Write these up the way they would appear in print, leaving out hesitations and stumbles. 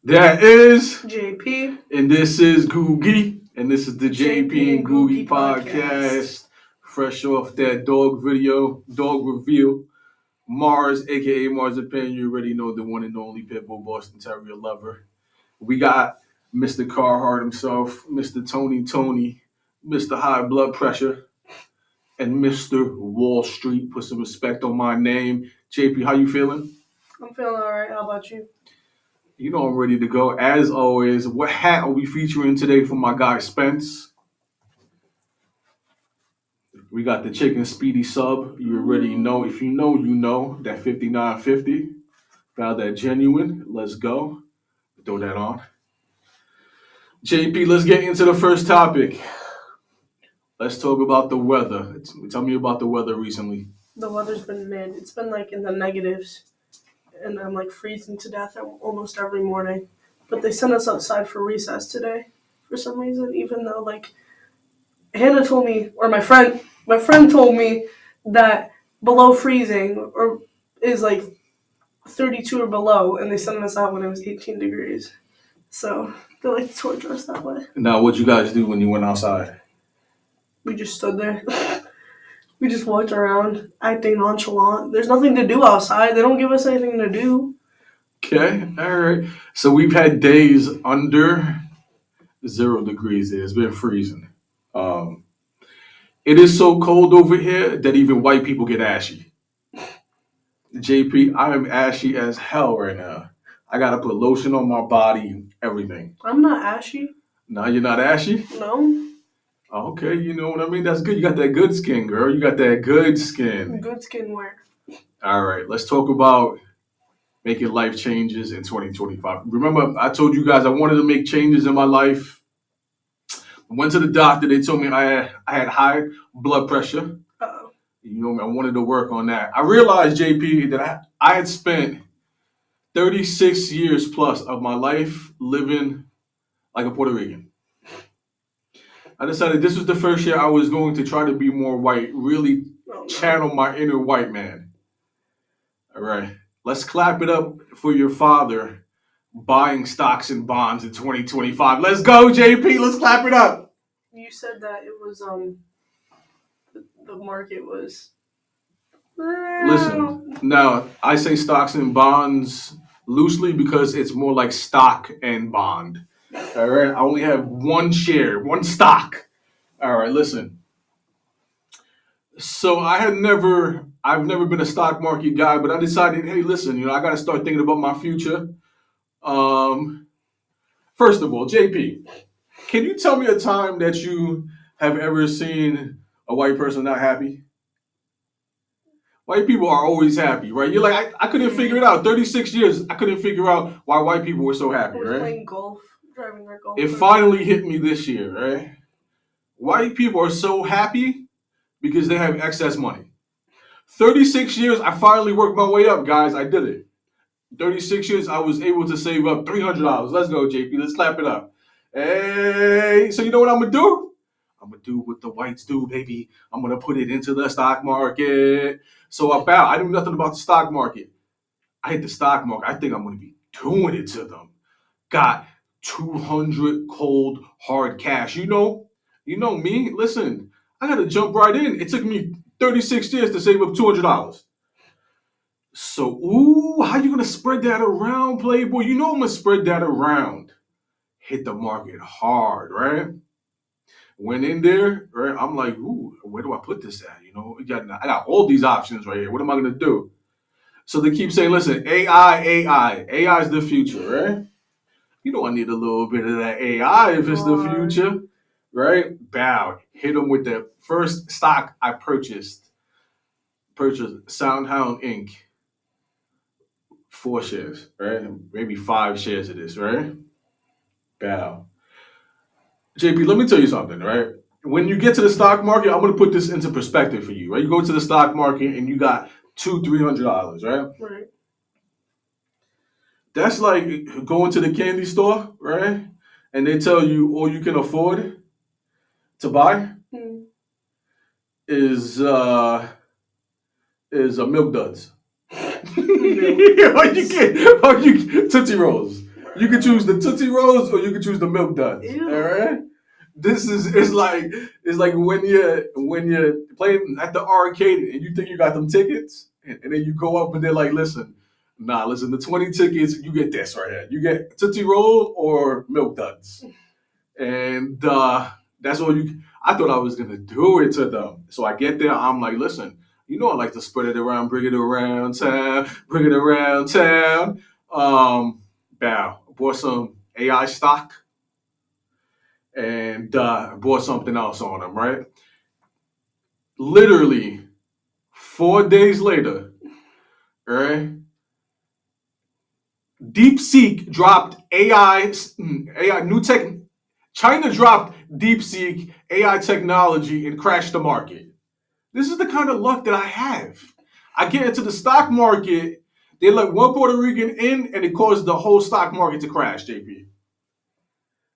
That is JP. And this is Googie. And this is the JP and Googie JpandGoogiePodcast. Fresh off that dog video, dog reveal. Mars, aka Marzipan, you already know the one and only Pitbull Boston Terrier lover. We got Mr. Carhartt himself, Mr. Tony, Mr. High Blood Pressure, and Mr. Wall Street. Put some respect on my name. JP, how you feeling? I'm feeling alright. How about you? You know I'm ready to go. As always, what hat are we featuring today for my guy Spence? We got the Chicken Speedy sub. You already know. If you know, you know. That 5950. Found that genuine. Let's go. Throw that on. JP, let's get into the first topic. Let's talk about the weather. Tell me about the weather recently. The weather's been mid. It's been like in the negatives. And I'm like freezing to death almost every morning. But they sent us outside for recess today for some reason, even though like Hannah told me, or my friend told me that below freezing or is like 32 or below, and they sent us out when it was 18 degrees. So they like to torture us that way. Now, what'd you guys do when you went outside? We just stood there. We just walked around acting nonchalant. There's nothing to do outside. They don't give us anything to do. Okay, all right. So we've had days under 0 degrees. It's been freezing. It is so cold over here that even white people get ashy. JP, I am ashy as hell right now. I gotta put lotion on my body, everything. I'm not ashy. No, you're not ashy? No. Okay, you know what I mean? That's good. You got that good skin, girl. You got that good skin. Good skin wear. All right, let's talk about making life changes in 2025. Remember, I told you guys I wanted to make changes in my life. I went to the doctor. They told me I had high blood pressure. Uh-oh. You know, I wanted to work on that. I realized, JP, that I had spent 36 years plus of my life living like a Puerto Rican. I decided this was the first year I was going to try to be more white, really channel my inner white man. All right. Let's clap it up for your father buying stocks and bonds in 2025. Let's go, JP. Let's clap it up. You said that it was the market was. Listen, now I say stocks and bonds loosely because it's more like stock and bond. All right, I only have one share, one stock. All right, listen. So I've never been a stock market guy, but I decided, hey, listen, I got to start thinking about my future. First of all, JP, can you tell me a time that you have ever seen a white person not happy? White people are always happy, right? You're like, I couldn't figure it out. 36 years, I couldn't figure out why white people were so happy, right? Playing golf, driving their golf. It finally hit me this year, right? White people are so happy because they have excess money. 36 years, I finally worked my way up, guys. I did it. 36 years, I was able to save up $300. Let's go, JP. Let's clap it up. Hey, so you know what I'm going to do? I'm going to do what the whites do, baby. I'm going to put it into the stock market. So I knew nothing about the stock market. I hit the stock market. I think I'm going to be doing it to them. Got 200 cold hard cash. You know me. Listen, I got to jump right in. It took me 36 years to save up $200. So, how you going to spread that around, Playboy? You know I'm going to spread that around. Hit the market hard, right? Went in there, right? I'm like, where do I put this at? I got all these options right here. What am I going to do? So they keep saying, listen, AI is the future, right? I need a little bit of that AI if it's the future, right? Bow. Hit them with the first stock I purchased. SoundHound Inc. 4 shares, right? Maybe 5 shares of this, right? Bow. JP, let me tell you something, right? When you get to the stock market, I'm going to put this into perspective for you, right? You go to the stock market and you got $200-$300, right? Right. That's like going to the candy store, right? And they tell you all you can afford to buy is a Milk Duds. Or you get Tootsie Rolls. You can choose the Tootsie Rolls or you can choose the Milk Duds. Ew. All right. This is it's like when you're playing at the arcade and you think you got them tickets and then you go up and they're like, listen, the 20 tickets, you get this right here. You get Tootsie Roll or Milk Duds. And that's all you. I thought I was gonna do it to them. So I get there. I'm like, listen, I like to spread it around, bring it around town, bring it around town. Bow. Bought some AI stock and bought something else on them. Right. Literally 4 days later, right? DeepSeek dropped AI new tech. China dropped DeepSeek AI technology and crashed the market. This is the kind of luck that I have. I get into the stock market, they let one Puerto Rican in, and it caused the whole stock market to crash, JP.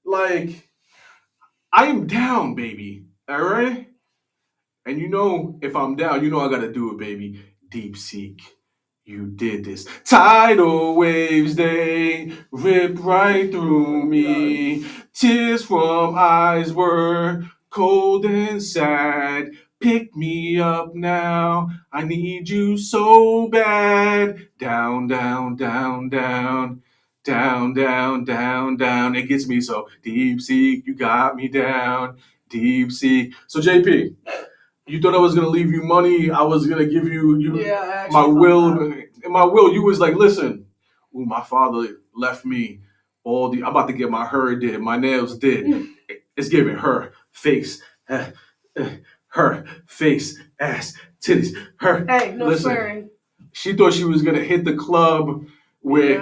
Like, I am down, baby. All right? And if I'm down, I gotta do it, baby. DeepSeek. You did this. Tidal waves, they rip right through me. Tears from eyes were cold and sad. Pick me up now. I need you so bad. Down, down, down, down. Down, down, down, down. It gets me so DeepSeek, you got me down. DeepSeek. So JP, you thought I was gonna leave you money. I was gonna give you Yeah, my will. In my will, you was like, listen, my father left me I'm about to get my hair did, my nails did. It's giving her face, her face, ass, titties, her. Hey, no listen, swearing. She thought she was gonna hit the club with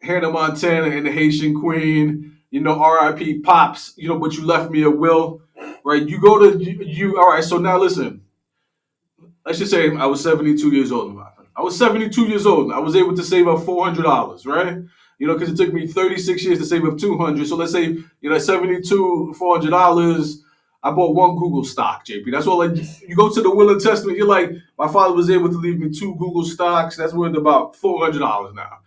Hannah Montana and the Haitian Queen. R.I.P. Pops. But you left me a will. Right, you go to you. All right, so now listen. Let's just say I was 72 years old. I was 72 years old. I was able to save up $400, right? Because it took me 36 years to save up 200. So let's say 72, $400. I bought one Google stock, JP. That's all. Like you go to the Will and Testament. You're like, my father was able to leave me 2 Google stocks. That's worth about $400 now.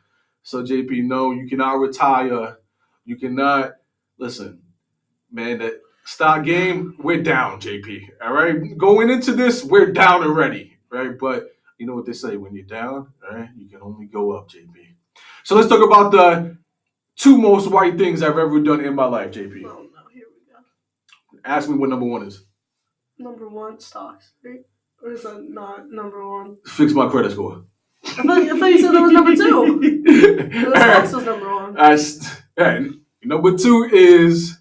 So JP, no, you cannot retire. You cannot listen, man. That stock game, we're down, JP. All right, going into this, we're down already, right? But you know what they say: when you're down, all right, you can only go up, JP. So let's talk about the 2 most white things I've ever done in my life, JP. Oh no, here we go. Ask me what number 1 is. Number 1, stocks, right? Or is that not number 1? Fix my credit score. I thought you said that was number 2. The stocks was number 1. And number 2 is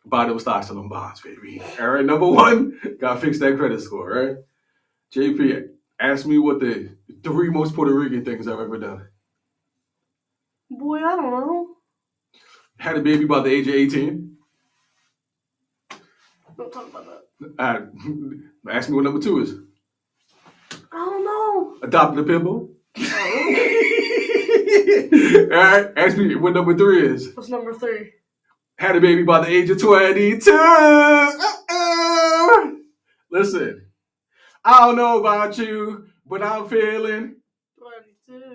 buy them stocks and them bonds, baby. All right, number 1, gotta fix that credit score, right? JP, ask me what the 3 most Puerto Rican things I've ever done. Boy, I don't know. Had a baby by the age of 18. Don't talk about that. Ask me what number 2 is. I don't know. Adopted a pit bull. Oh. All right, ask me what number 3 is. What's number 3? Had a baby by the age of 22. Listen, I don't know about you, but I'm feeling 22.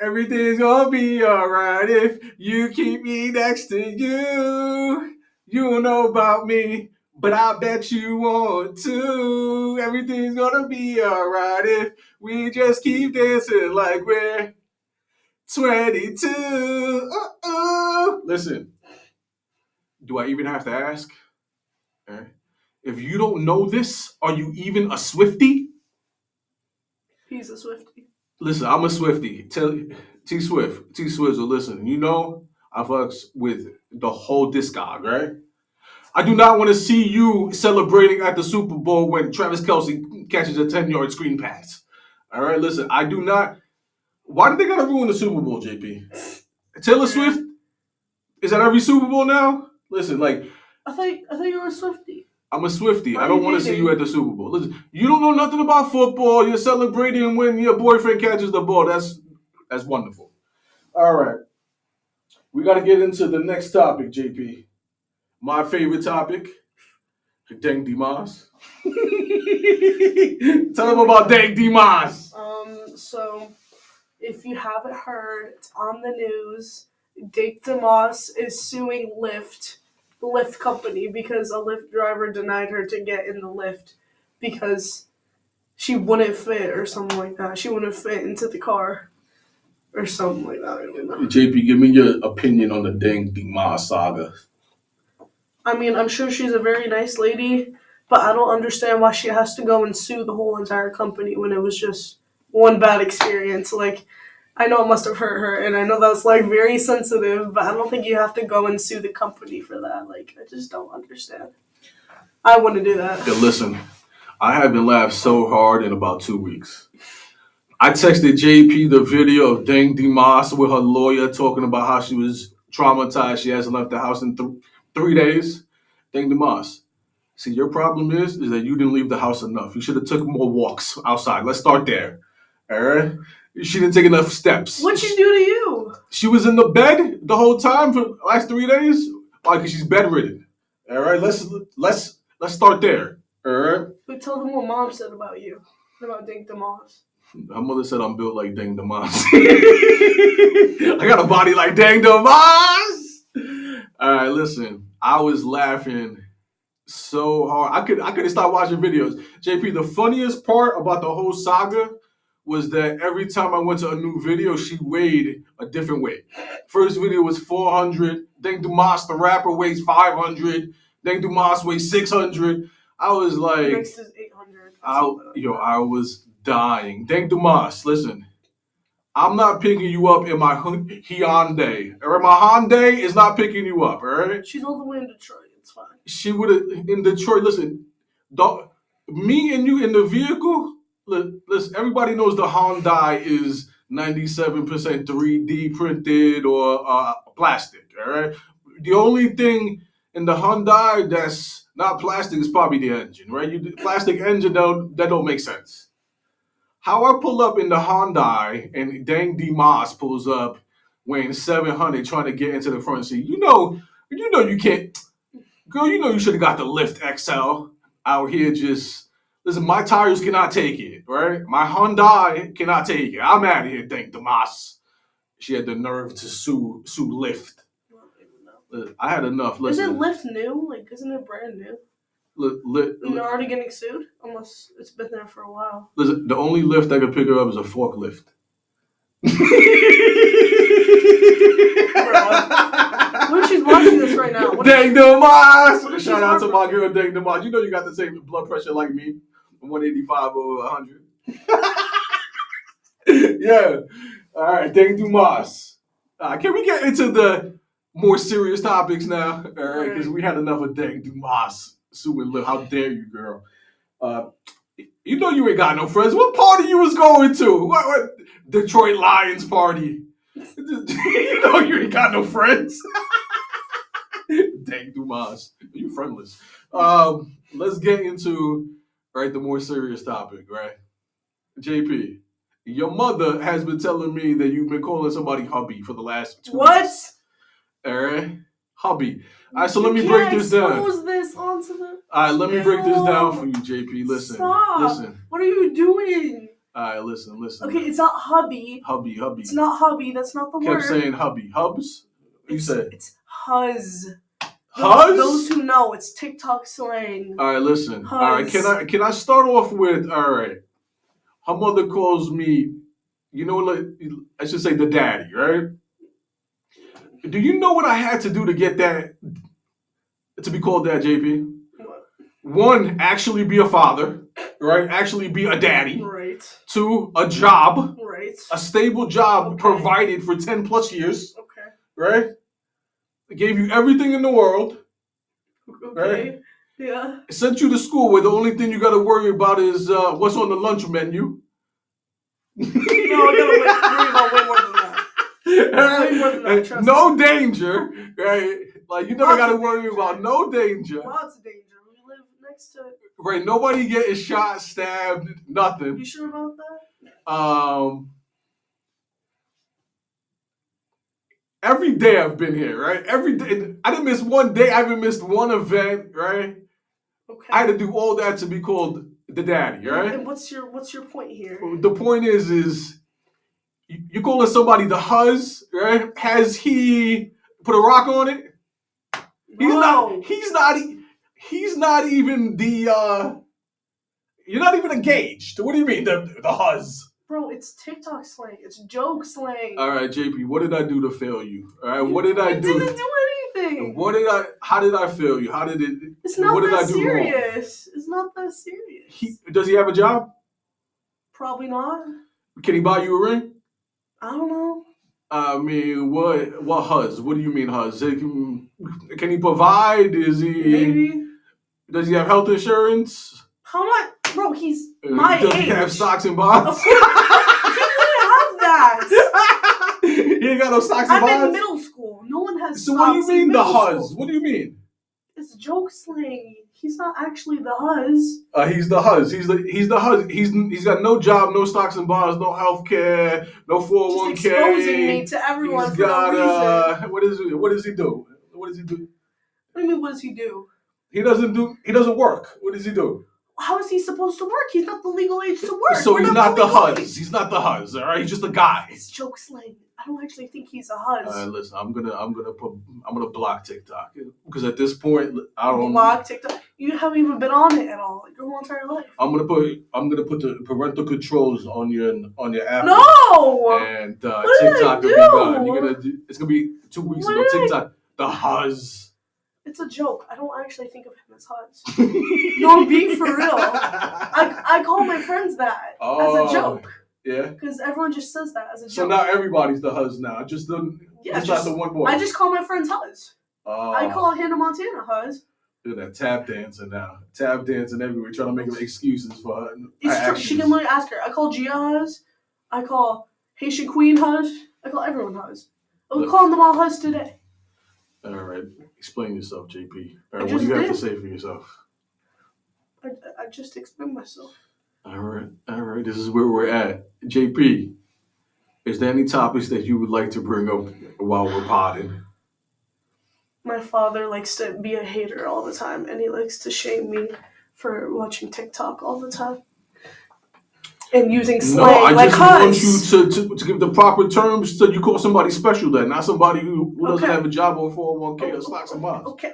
Everything's gonna be alright if you keep me next to you. You don't know about me, but I bet you want to. Everything's gonna be alright if we just keep dancing like we're 22. Listen, do I even have to ask? Okay. If you don't know this, are you even a Swiftie? He's a Swiftie. Listen, I'm a Swiftie. T Swizzle, listen, I fucks with the whole discog, right? I do not want to see you celebrating at the Super Bowl when Travis Kelce catches a 10-yard screen pass. All right, listen, I do not. Why did they gotta ruin the Super Bowl, JP? Taylor Swift is at every Super Bowl now. Listen, like I thought you were a Swiftie. I'm a Swiftie. I don't want to see you at the Super Bowl. Listen, you don't know nothing about football. You're celebrating when your boyfriend catches the ball. That's wonderful. All right. We got to get into the next topic, JP. My favorite topic, Dank Demoss. Tell them about Dank Demoss. So if you haven't heard, it's on the news Dank Demoss is suing Lyft, the Lyft company, because a Lyft driver denied her to get in the Lyft because she wouldn't fit or something like that. She wouldn't fit into the car or something like that. I don't know. JP, give me your opinion on the Dank Demoss saga. I mean, I'm sure she's a very nice lady, but I don't understand why she has to go and sue the whole entire company when it was just one bad experience. Like, I know it must have hurt her, and I know that's like very sensitive, but I don't think you have to go and sue the company for that. Like, I just don't understand. I wouldn't do that. Yeah, listen, I haven't laughed so hard in about 2 weeks. I texted JP the video of Dank Demoss with her lawyer talking about how she was traumatized. She hasn't left the house in 3 days. Dank Demoss. See, your problem is that you didn't leave the house enough. You should have took more walks outside. Let's start there. All right? She didn't take enough steps. What'd she do to you? She was in the bed the whole time for the last 3 days. Why? Because she's bedridden. All right? Let's start there. All right? But tell them what Mom said about you, about Dank Demoss. Her mother said I'm built like Dank Demoss. I got a body like Dank Demoss. All right, listen. I was laughing so hard. I couldn't stop watching videos. JP, the funniest part about the whole saga was that every time I went to a new video, she weighed a different weight. First video was 400. Dank Demoss, the rapper, weighs 500. Dank Demoss weighs 600. I was like, Next is 800. I was dying. Dank Demoss, listen. I'm not picking you up in my Hyundai. Or my Hyundai is not picking you up, all right? She's all the way in Detroit. It's fine. She would have, in Detroit, listen, me and you in the vehicle, listen, everybody knows the Hyundai is 97% 3D printed or plastic, all right? The only thing in the Hyundai that's not plastic is probably the engine, right? Plastic engine, that don't make sense. How I pull up in the Hyundai and Dank Demoss pulls up weighing 700 trying to get into the front seat. You know you can't. Girl, you know you should have got the Lyft XL out here just... Listen, my tires cannot take it, right? My Hyundai cannot take it. I'm out of here, Dank Demoss. She had the nerve to sue Lyft. I had enough. Listen. Isn't Lyft new? Like, isn't it brand new? They're already getting sued? Unless it's been there for a while. Listen, the only lift that could pick her up is a forklift. What if she's watching this right now? Dank Demoss! Shout out to my girl, Dank Demoss. You know you got the same blood pressure like me. 185 over 100. Yeah. All right, Dank Demoss. Can we get into the more serious topics now? All right, because we had enough of Dank Demoss. Suing Lyft. How dare you, girl? You know you ain't got no friends. What party you was going to? What Detroit Lions party? You know you ain't got no friends. Dank Demoss. You friendless. Let's get into the more serious topic, right? JP, your mother has been telling me that you've been calling somebody hubby for the last 2 weeks. All right? Hubby. All right, so let me break this down. This onto the... All right, let me break this down for you, JP. Listen. Stop. Listen. What are you doing? All right, listen. Okay, it's not hubby. Hubby. It's not hubby. That's not the word. Kept saying hubby. Hubs? What you said? It's Huzz. Huzz? Those who know, it's TikTok slang. All right, listen. Huzz. All right, can I start off with, all right, her mother calls me, I should say the daddy, right? Do you know what I had to do to get that, to be called that, JP? One, actually be a father, right? Actually be a daddy. Right. Two, a job. Right. A stable job provided for 10 plus years. Okay. Right? I gave you everything in the world. Okay. Right? Yeah. I sent you to school where the only thing you got to worry about is what's on the lunch menu. No, I got to worry about way more than that. Way more than that, trust no me. danger, right? Like, you never got to worry about no danger. Lots of danger. We live next to... Right, nobody getting shot, stabbed, nothing. You sure about that? Every day I've been here, right? Every day. I didn't miss one day. I haven't missed one event, right? Okay. I had to do all that to be called the daddy, right? And what's your point here? The point is You calling somebody the Huzz, right? Has he put a rock on it? He's No. He's not even the. You're not even engaged. What do you mean the Huzz? Bro, it's TikTok slang. It's joke slang. All right, JP. What did I do to fail you? All right, what did I do? You didn't do anything. How did I fail you? How did it? It's not what did that I do serious. wrong? It's not that serious. Does he have a job? Probably not. Can he buy you a ring? I don't know. I mean, what Huzz? What do you mean Huzz? Can he provide? Maybe. Does he have health insurance? How much? Bro, he's my does age. He have stocks and bonds? Of course. He doesn't have that. He ain't got no stocks and bonds? I'm in middle school. No one has So stocks what do you mean in the middle Huzz? school. What do you mean? It's joke slang. He's not actually the Huzz. He's the Huzz. He's the Huzz. He's got no job, no stocks and bonds, no health care, no 401k. Just exposing me to everyone He's for got, no reason. What does he do? What does he do? What do you mean, what does he do? He doesn't work. What does he do? How is he supposed to work? He's not the legal age to work. So he's not the Huzz. Huzz. He's not the Huzz. All right, he's just a guy. It's joke slang. I don't actually think he's a Huzz. Listen, I'm gonna block TikTok because at this point I don't block TikTok. You haven't even been on it at all, like your whole entire life. I'm gonna put the parental controls on your app. No. And what TikTok will be gone. It's gonna be 2 weeks ago. TikTok, the Huzz. It's a joke. I don't actually think of him as Huzz. No, I'm being for real. I call my friends that as a joke. Yeah. Because everyone just says that as a joke. So now everybody's the Huzz now. Just not the one boy. I just call my friends Huzz. I call Hannah Montana Huzz. Look at that tap dancing now. Tap dancing everywhere, trying to make them excuses for her. She can literally ask her. I call Gia Huzz. I call Haitian Queen Huzz. I call everyone Huzz. I'm calling them all Huzz today. All right. Explain yourself, JP. All right, what do you have to say for yourself? I just explained myself. All right. This is where we're at. JP, is there any topics that you would like to bring up while we're podding? My father likes to be a hater all the time, and he likes to shame me for watching TikTok all the time. And using slang like Huzz. I just want you to give the proper terms so you call somebody special then, not somebody who doesn't have a job or 401k or stocks and bonds. Okay,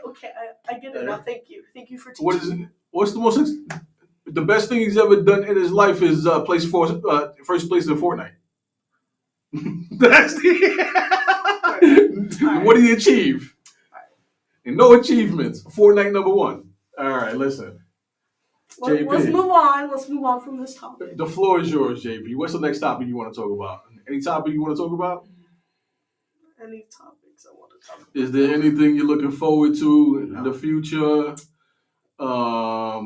I get it now. Thank you for teaching me. What's the best thing he's ever done in his life is first place in Fortnite. That's what did he achieve? And no achievements. Fortnite number 1. All right, listen. Let's move on. Let's move on from this topic. The floor is yours, JP. What's the next topic you want to talk about? Any topic you want to talk about? Any topics I want to talk about. Is there anything you're looking forward to in the future? I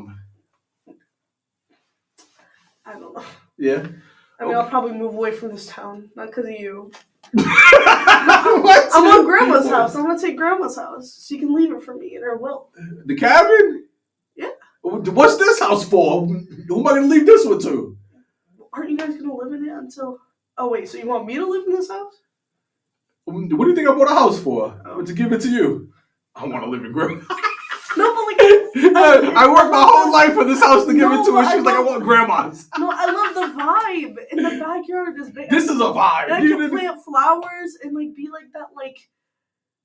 don't know. Yeah? I mean, I'll probably move away from this town. Not because of you. What? I'm on Grandma's house. I'm going to take Grandma's house. She can leave it for me in her will. The cabin? Yeah. What's this house for? Who am I going to leave this one to? Aren't you guys going to live in it until... Oh, wait. So you want me to live in this house? What do you think I bought a house for? To give it to you? I want to live in Grandma. No, but like... I worked my whole life for this house to give it to her. She's like, I want Grandma's. No, I love the vibe. In the backyard is big. This is a vibe. And I can plant flowers and like be like that like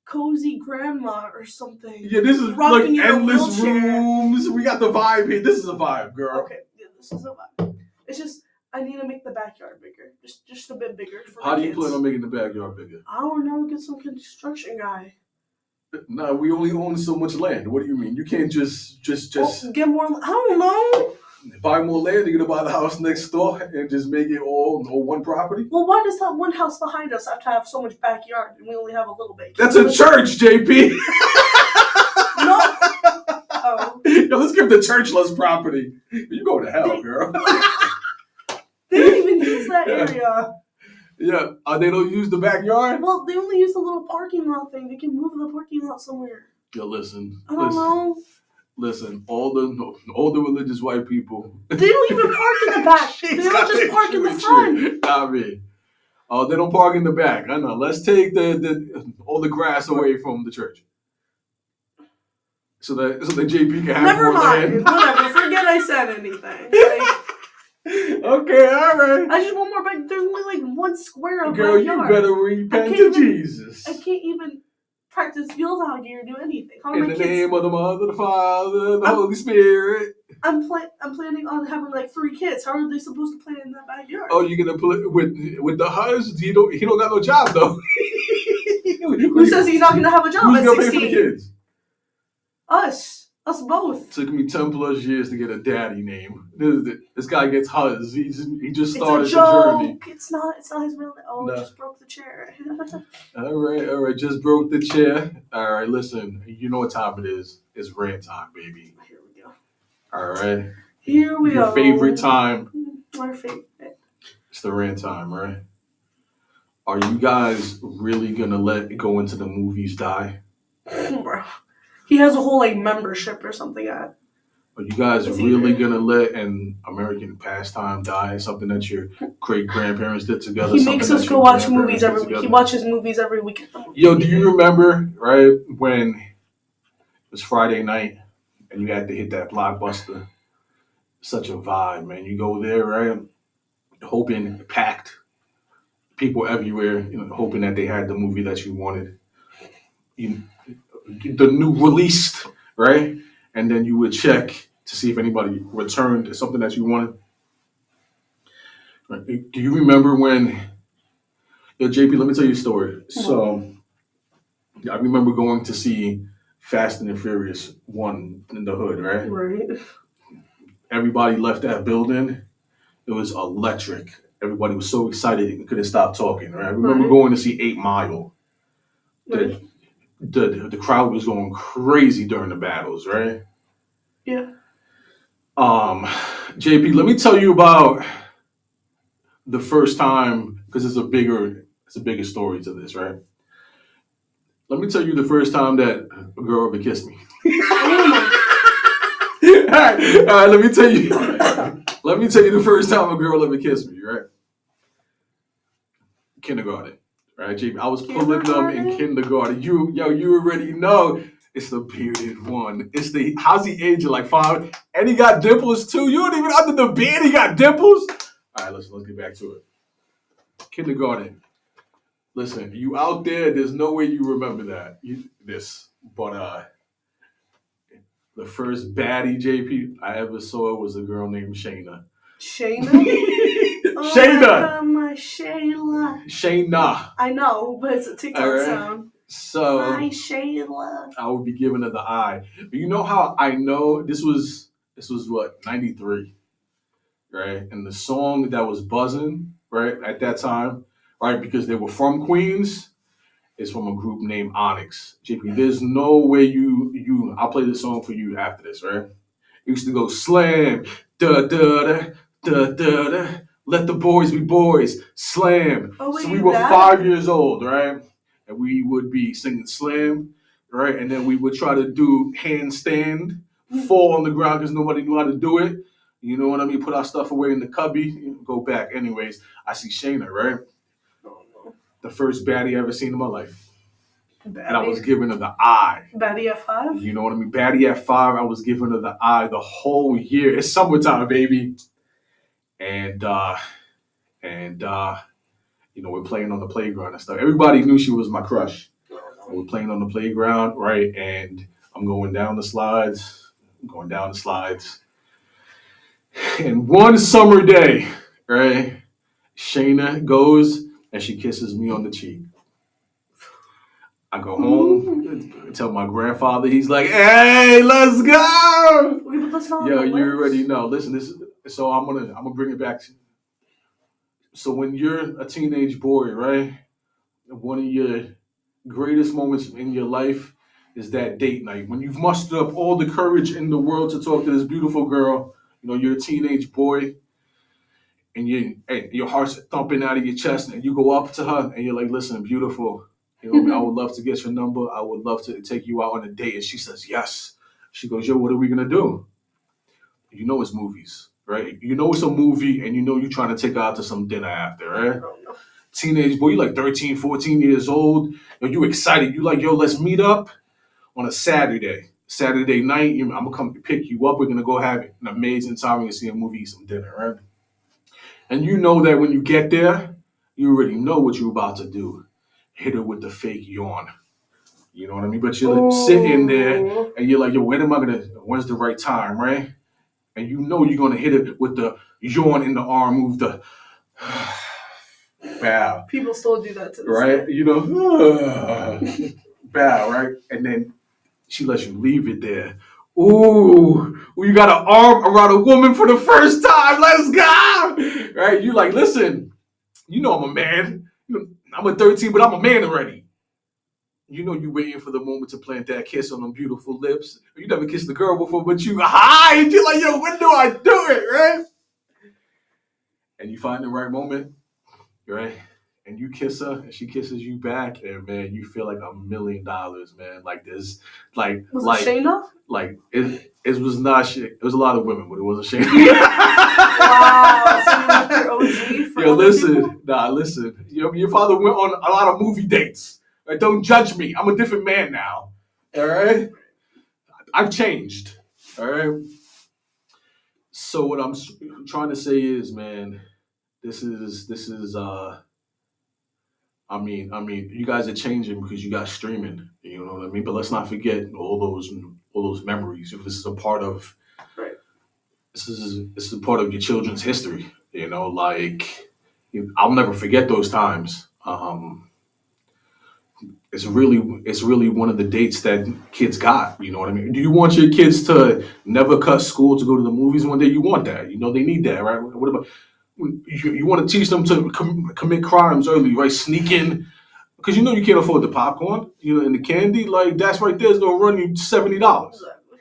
cozy grandma or something. Yeah, this is like endless rooms. We got the vibe here. This is a vibe, girl. Okay, yeah, this is a vibe. It's just I need to make the backyard bigger. Just a bit bigger for How my do you kids. plan on making the backyard bigger? I don't know, get some construction guy. No, we only own so much land. What do you mean? You can't just get more. I don't know. Buy more land. You're gonna buy the house next door and just make it all one property. Well, why does that one house behind us have to have so much backyard and we only have a little bit? That's a church, JP. No. Oh. Yo, let's give the church less property. You go to hell, girl. They don't even use that area. Yeah, they don't use the backyard? Well, they only use the little parking lot thing. They can move the parking lot somewhere. Yo, listen. I don't know. Listen, all the religious white people. They don't even park in the back. They don't just park in the front. I mean, they don't park in the back. I know. Let's take all the grass away from the church. So that JP can have Never more mind. land. Whatever. Forget I said anything. Like, Okay, all right. I just want more backyard. There's only like 1 square of Girl, backyard. you better repent can't to even- Jesus. I can't even practice field hockey or do anything. How are In my the kids? name of the Mother, the Father, the Holy Spirit. I'm planning on having like 3 kids. How are they supposed to play in that backyard? Oh, you're gonna play with the Huzz? He don't got no job though. Who says he's not gonna have a job Who's at gonna 16? pay for the kids? Us both. Took me 10 plus years to get a daddy name. This guy gets Huzz. He just It's started a the journey. joke. It's not his real name. Oh, No. I just broke the chair. All right. Just broke the chair. All right, listen. You know what time it is? It's rant time, baby. Here we go. All right. Here we Your go. favorite time. Our favorite. It's the rant time, right? Are you guys really gonna let go into the movies die? Bro. He has a whole like membership or something at. Are you guys It's really either. gonna let an American pastime die? Something that your great grandparents did together? He something makes that us your go watch grandparents movies did every week. together? He watches movies every week at the movie. Yo, do you remember, right, when it was Friday night and you had to hit that Blockbuster? Such a vibe, man. You go there, right, hoping packed, people everywhere, hoping that they had the movie that you wanted. The new released, right? And then you would check to see if anybody returned something that you wanted. Right? Do you remember when, JP, let me tell you a story. So I remember going to see Fast and the Furious 1 in the hood, right? Right. Everybody left that building. It was electric. Everybody was so excited and couldn't stop talking, right? I remember going to see 8 Mile. Right. The crowd was going crazy during the battles, right? Yeah. JP, let me tell you about the first time, because it's a bigger story to this, right? Let me tell you the first time that a girl ever kissed me. all right, let me tell you. Let me tell you the first time a girl ever kissed me, right? Kindergarten, right, JP? I was pulling them in kindergarten. You already know. It's the bearded one. How's he aging? Like 5? And he got dimples too. You don't even under the beard, he got dimples. All right, let's get back to it. Kindergarten. Listen, you out there, there's no way you remember that. But the first baddie JP I ever saw was a girl named Shayna. Shayna? Shayna! Oh my Shayla. Shayna. I know, but it's a TikTok sound. So My Shayla. I would be giving her the eye. But you know how I know this was what, 93, right? And the song that was buzzing, right, at that time, right, because they were from Queens, is from a group named Onyx. JP, there's no way I'll play this song for you after this, right? It used to go slam, da da da da da da. Let the boys be boys, slam. Oh, wait, so we were that? 5 years old, right? And we would be singing slam, right? And then we would try to do handstand, fall on the ground because nobody knew how to do it. You know what I mean? Put our stuff away in the cubby, go back. Anyways, I see Shayna, right? The first baddie I ever seen in my life. Baddie. And I was giving her the eye. Baddie at 5? You know what I mean? Baddie at 5, I was giving her the eye the whole year. It's summertime, baby. And we're playing on the playground and stuff. Everybody knew she was my crush. We're playing on the playground, right? And I'm going down the slides. And one summer day, right, Shayna goes and she kisses me on the cheek. I go home, tell my grandfather. He's like, "Hey, let's go!" Yo, you already know. Listen, so I'm gonna bring it back to you. So when you're a teenage boy, right, one of your greatest moments in your life is that date night when you've mustered up all the courage in the world to talk to this beautiful girl. You're a teenage boy, and your heart's thumping out of your chest, and you go up to her and you're like, "Listen, beautiful. I would love to get your number. I would love to take you out on a date." And she says, "Yes." She goes, "Yo, what are we gonna do?" It's movies, right? It's a movie, and you're trying to take her out to some dinner after, right? Teenage boy, you like 13, 14 years old. You excited. You like, "Yo, let's meet up on a Saturday night. I'm gonna come pick you up. We're gonna go have an amazing time. We're gonna see a movie, eat some dinner, right?" And you know that when you get there, you already know what you're about to do. Hit her with the fake yawn. You know what I mean? But you're like, sitting there and you're like, yo, when's the right time, right? And you know you're going to hit it with the yawn in the arm, move the bow. People still do that to this right? day. You know, bow, right? And then she lets you leave it there. Ooh, you got an arm around a woman for the first time. Let's go, right? You like, listen, you know I'm a man. I'm a 13, but I'm a man already. You know you waiting for the moment to plant that kiss on them beautiful lips. You never kissed a girl before, but you hide. You're like, yo, when do I do it, right? And you find the right moment, right? And you kiss her, and she kisses you back, and man, you feel like $1 million, man. Like this, like, was it Shayna? Like it was not shit. It was a lot of women, but it wasn't Shayna. Wow, so you left your OG for Yo, listen. Listen. Your father went on a lot of movie dates. Right? Don't judge me. I'm a different man now. All right, I've changed. All right. So what I'm trying to say is, man, this is. I mean, you guys are changing because you got streaming. You know what I mean. But let's not forget all those memories. This is a part of. Right. This is a part of your children's history. You know, like I'll never forget those times. It's really one of the dates that kids got. You know what I mean? Do you want your kids to never cut school to go to the movies one day? You want that? You know they need that, right? What about you want to teach them to commit crimes early, right? Sneak in because you know you can't afford the popcorn, and the candy. Like that's right there is gonna run you $70. Exactly.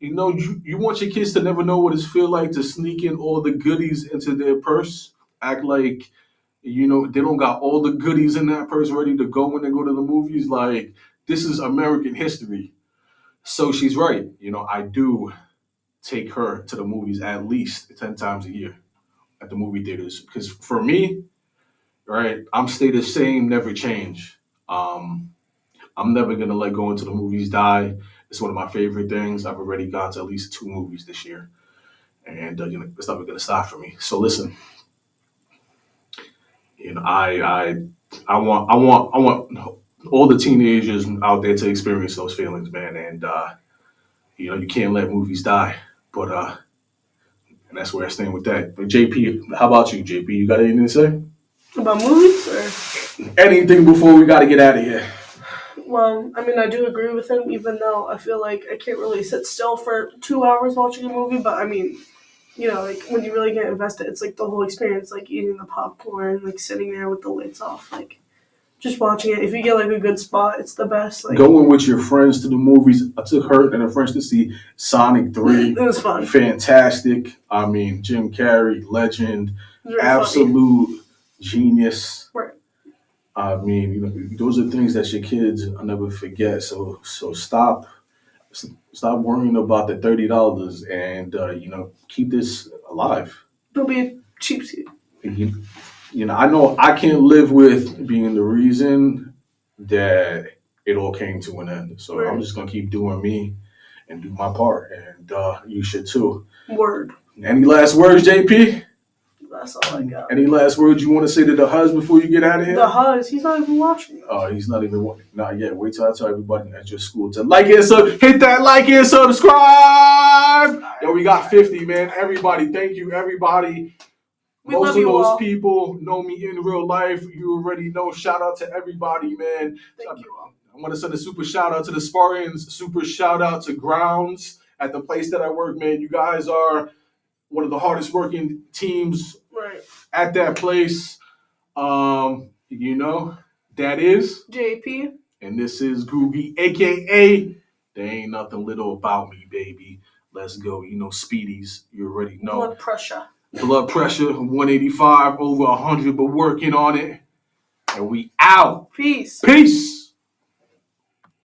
You know, you want your kids to never know what it feels like to sneak in all the goodies into their purse. Act like they don't got all the goodies in that purse ready to go when they go to the movies. Like this is American history. So she's right. I do take her to the movies at least 10 times a year at the movie theaters because for me, right, I'm stay the same, never change. I'm never gonna let going to the movies die. It's one of my favorite things. I've already gone to at least 2 movies this year, and it's never gonna stop for me. So listen, I want all the teenagers out there to experience those feelings, man. And you can't let movies die. But and that's where I stand with that. But JP, how about you, JP? You got anything to say? About movies or anything before we got to get out of here? Well, I mean, I do agree with him, even though I feel like I can't really sit still for 2 hours watching a movie. But I mean, like when you really get invested, it's like the whole experience, like eating the popcorn, like sitting there with the lights off, like just watching it. If you get like a good spot, it's the best. Like going with your friends to the movies. I took her and her friends to see Sonic 3. It was fun. Fantastic. I mean, Jim Carrey, legend, absolute funny. Genius. Right. I mean, those are things that your kids will never forget. So stop worrying about the $30 and keep this alive. Don't be a cheapskate. I know I can't live with being the reason that it all came to an end. So right. I'm just gonna keep doing me and do my part, and you should too. Word. Any last words, JP? That's all I got. Any last words you want to say to the Huzz before you get out of here? The Huzz, he's not even watching. Oh, he's not even watching. Not yet. Wait till I tell everybody at your school to hit that like and subscribe. Yo, we got 50, man. Everybody, thank you, everybody. Most of those people know me in real life. You already know. Shout out to everybody, man. Thank you all. I want to send a super shout out to the Spartans. Super shout out to Grounds at the place that I work, man. You guys are one of the hardest working teams at that place. That is JP. And this is Googie, a.k.a. There ain't nothing little about me, baby. Let's go. Speedies. You already know. Blood pressure, 185 over 100, but working on it. And we out. Peace. Peace.